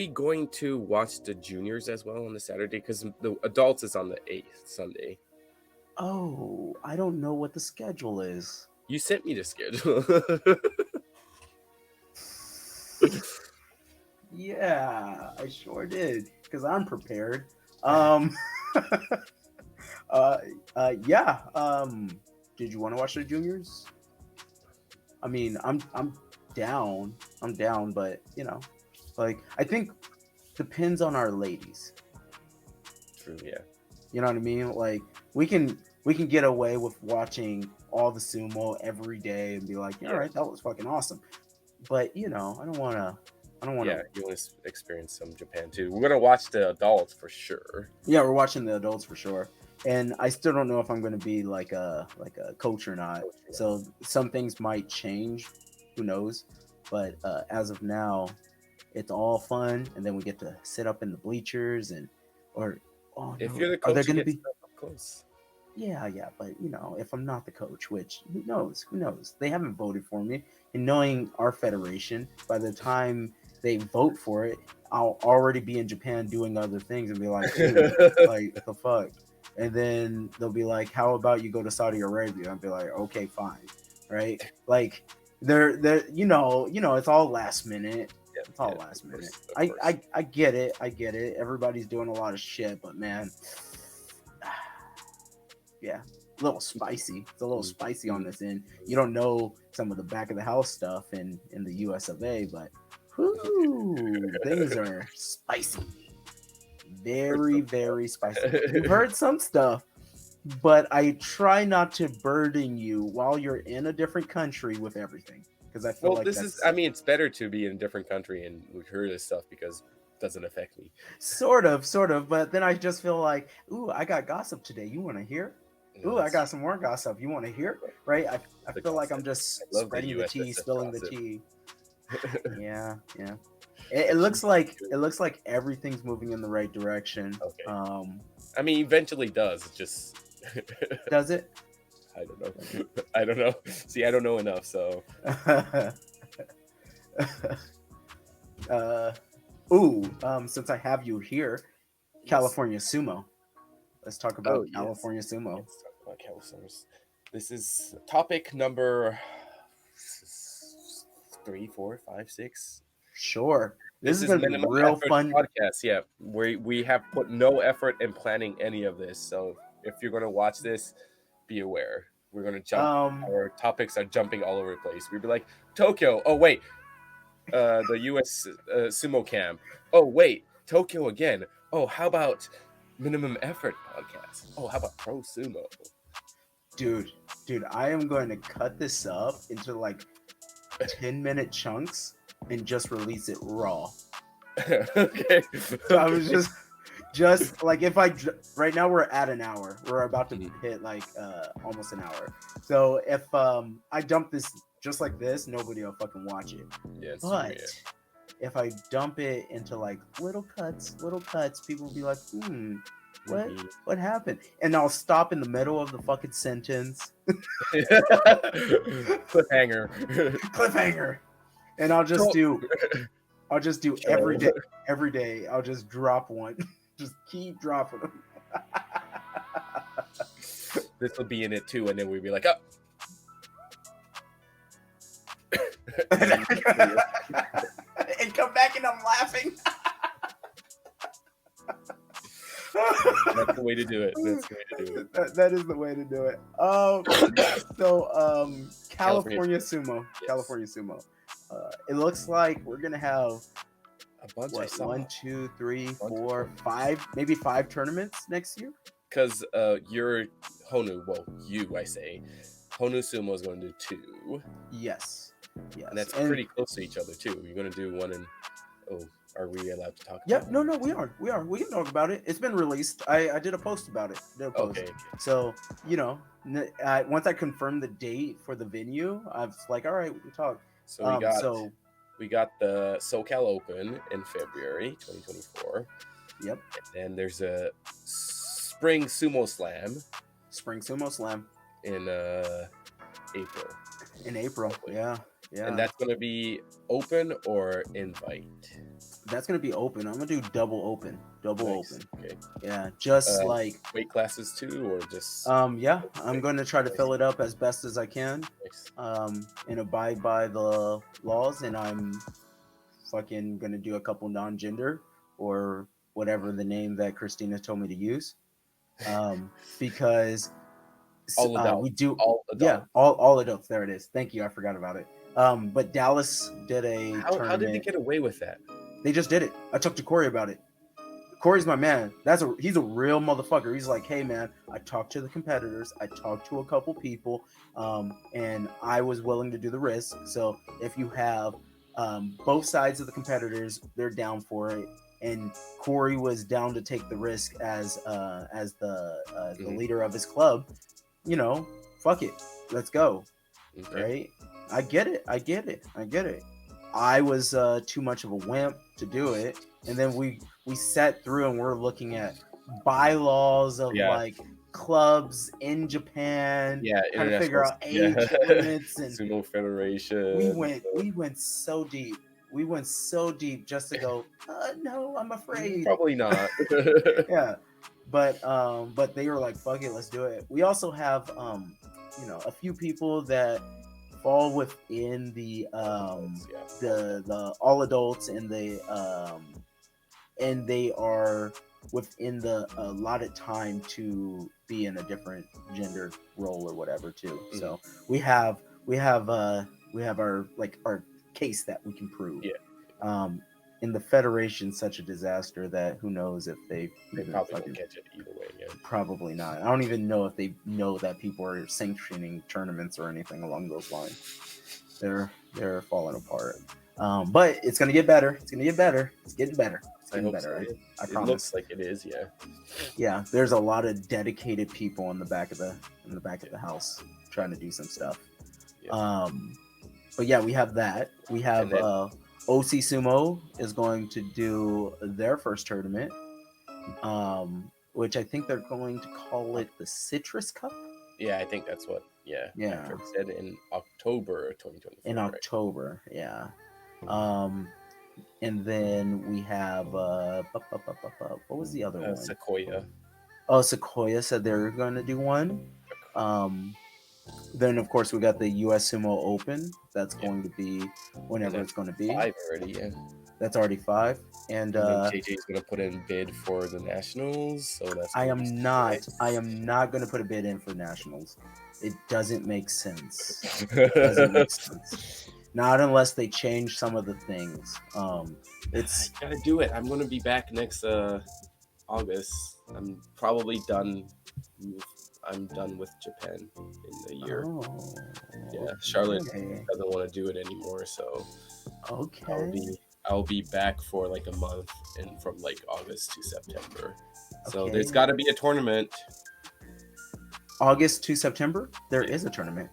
we going to watch the juniors as well on the Saturday? Because the adults is on the 8th Sunday. Oh, I don't know what the schedule is. You sent me the schedule. Yeah, I sure did because I'm prepared. Um, uh, yeah. Did you want to watch the juniors? I mean, I'm down. I'm down, but like I think depends on our ladies. True, yeah. You know what I mean? Like we can get away with watching all the sumo every day and be like, yeah, all Yeah. right, that was fucking awesome. But I don't want to. I don't want Yeah, to. you want to experience some Japan too. We're gonna watch the adults for sure. Yeah, we're watching the adults for sure. And I still don't know if I'm going to be like a coach or not. Oh, yeah. So some things might change. Who knows? But as of now, it's all fun, and then we get to sit up in the bleachers or oh If no, you're the are there coach, you going to get be? stuff up close. Yeah, but if I'm not the coach, which who knows? Who knows? They haven't voted for me. And knowing our federation, by the time they vote for it, I'll already be in Japan doing other things and be like, ooh, like the fuck. And then they'll be like, how about you go to Saudi Arabia? I'll be like, okay, fine, right? Like they're it's all last minute. Yeah, It's all yeah, last of minute. course, of I, course. I I get it. I get it. Everybody's doing a lot of shit, but man, yeah, a little spicy. It's a little spicy on this end. You don't know some of the back of the house stuff in the US of A, but whoo, things are spicy. Heard Very, some very spicy. You've stuff. heard some stuff, but I try not to burden you while you're in a different country with everything. Because I feel Well, like this is. that's I mean, it's better to be in a different country and we hear this stuff because it doesn't affect me. sort of, but then I just feel like, ooh, I got gossip today. You want to hear? No, Ooh, I it's got some more gossip. You want to hear? Right? I the feel like I'm gossip. I just love the spreading the tea, USSF spilling the gossip. tea. Yeah, yeah. It Actually, looks like everything's moving in the right direction. okay. I mean, eventually does. It just. Does it? I don't know. Does it? I don't know. See, I don't know enough, so. uh, ooh, since I have you here, Yes. California Sumo. Let's talk Oh, about yes. California Sumo. Let's talk about Calisthenics. This is topic number 3, 4, 5, 6. Sure. This This is is gonna be minimum real effort fun. podcast. Yeah, we have put no effort in planning any of this. So if you're gonna watch this, be aware. We're gonna jump. Um, Our topics are jumping all over the place. We'd be like Tokyo. Oh wait, the U.S. Sumo Camp. Oh wait, Tokyo again. Oh, how about minimum effort podcast? Oh, how about pro sumo? dude, dude, I am going to cut this up into like 10-minute chunks and just release it raw. Okay. So I Okay. was just like if right now we're at an hour. We're about to Mhm. hit like almost an hour. So if I dump this just like this, nobody will fucking watch it. Yeah, it's true. But Yeah. if I dump it into like little cuts, people will be like, what Mhm. what happened? And I'll stop in the middle of the fucking sentence. Cliffhanger. Cliffhanger. And I'll just do every Show. day. Every day I'll just drop one. Just keep dropping them. This will be in it too, and then we'd be like, oh. And then And come back and I'm laughing. that's the way to do it. That's the way to do it. That is the way to do it. California Sumo. Yes. California Sumo. It looks like we're gonna have A bunch I what saw. 1, 2, 3, Bunch of 4, tournaments. 5, maybe 5 tournaments next year. Because you're Honu, well, I say, Honu Sumo is going to do 2, Yes, and that's and pretty close to each other too. You're going to do one in. Oh, are we allowed to talk yeah, about no, we can talk about it. It's been released. I did a post about it. it? Okay. So once I confirmed the date for the venue, I was like, all right, we can talk. So we got So the SoCal Open in February 2024, yep, and there's a Spring Sumo Slam Spring Sumo Slam in April. in April. Hopefully. Yeah, Yeah. And that's gonna be open or invite? That's gonna be open. I'm gonna do double open. Double Nice. open. Okay. Yeah. Just Uh, like weight classes too, or just yeah, I'm okay. going to try to Nice. fill it up as best as I can, Nice. and abide by the laws. And I'm fucking going to do a couple non-gender or whatever the name that Christina told me to use, because All we adult. do, All yeah, adult. all adults. There it is. Thank you. I forgot about it. But Dallas did a How did they tournament. get away with that? They just did it. I talked to Corey about it. Corey's my man. He's a real motherfucker. He's like, hey man, I talked to the competitors, I talked to a couple people, and I was willing to do the risk. So if you have both sides of the competitors, they're down for it, and Corey was down to take the risk as the Mhm. leader of his club. You know, fuck it, let's go. Okay. Right? I get it. I get it. I get it. I was too much of a wimp to do it, and then we sat through and we're looking at bylaws of Yeah. like clubs in Japan, Yeah. trying to figure International. out Yeah. age limits, and Sumo Federation. we went so deep. We went so deep just to go. No, I'm afraid. Probably not. Yeah, but they were like, fuck it, let's do it. We also have a few people that fall within the Yeah. the all adults and they are within the allotted time to be in a different gender role or whatever too. Mm-hmm. So we have our case that we can prove. Yeah. In the Federation, such a disaster that who knows if they probably won't catch it either way. Yeah. Probably not. I don't even know if they know that people are sanctioning tournaments or anything along those lines. They're falling apart. But it's gonna get better. It's gonna get better. It's getting better. It's getting better. So. I It promise. looks like it is. Yeah. Yeah. There's a lot of dedicated people in the back of the house trying to do some stuff. Yeah. But yeah, we have that. We have And then- OC Sumo is going to do their first tournament, which I think they're going to call it the Citrus Cup. Yeah, I think that's what. Yeah. Patrick said in October 2024. In October, right? Yeah. And then we have what was the other one? Sequoia. Oh, Sequoia said they're going to do one. Then of course we got the US Sumo Open. That's going to be whenever it's going to be. 5 already, yeah. That's already 5, and then JJ's gonna put in bid for the nationals. So that's. I am not going to put a bid in for nationals. It doesn't make sense. It doesn't make sense. Not unless they change some of the things. It's gotta do it. I'm gonna be back next August. I'm probably done. I'm done with Japan in a year. Yeah, Charlotte doesn't want to do it anymore, so okay. I'll be back for like a month, and from like August to September. So there's got to be a tournament. August to September, there is a tournament.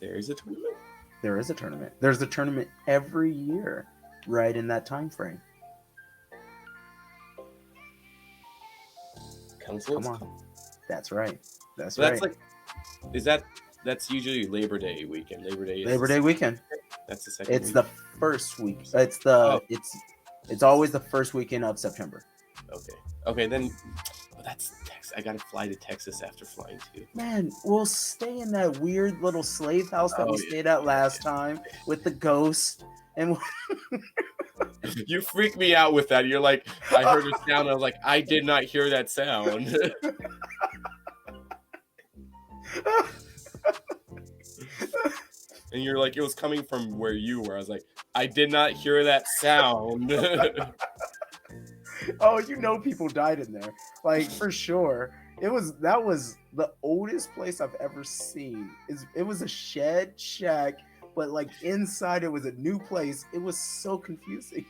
There is a tournament. There is a tournament. There's a tournament every year, right in that time frame. Council. Come on. That's right. That's so right. That's that's usually Labor Day weekend. Labor Day weekend. That's the second. It's the first week. It's always the first weekend of September. Okay. Then that's Texas. I gotta fly to Texas after flying too. Man, we'll stay in that weird little slave house that we stayed at last time with the ghost. And you freak me out with that. You're like, I heard a sound. I was like, I did not hear that sound. And you're like, it was coming from where you were. I was like, I did not hear that sound. Oh, people died in there. Like, for sure. That was the oldest place I've ever seen. It was a shed shack, but like inside it was a new place. It was so confusing.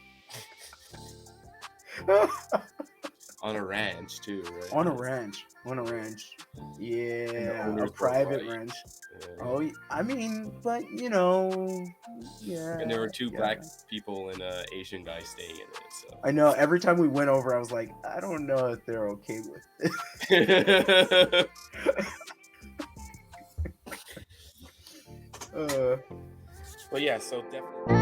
On a ranch too, right? On a ranch. Yeah, a private ranch. Yeah. Oh, I mean, but yeah. And there were 2 black people and an Asian guy staying in it. So I know. Every time we went over, I was like, I don't know if they're okay with it. But yeah, so definitely.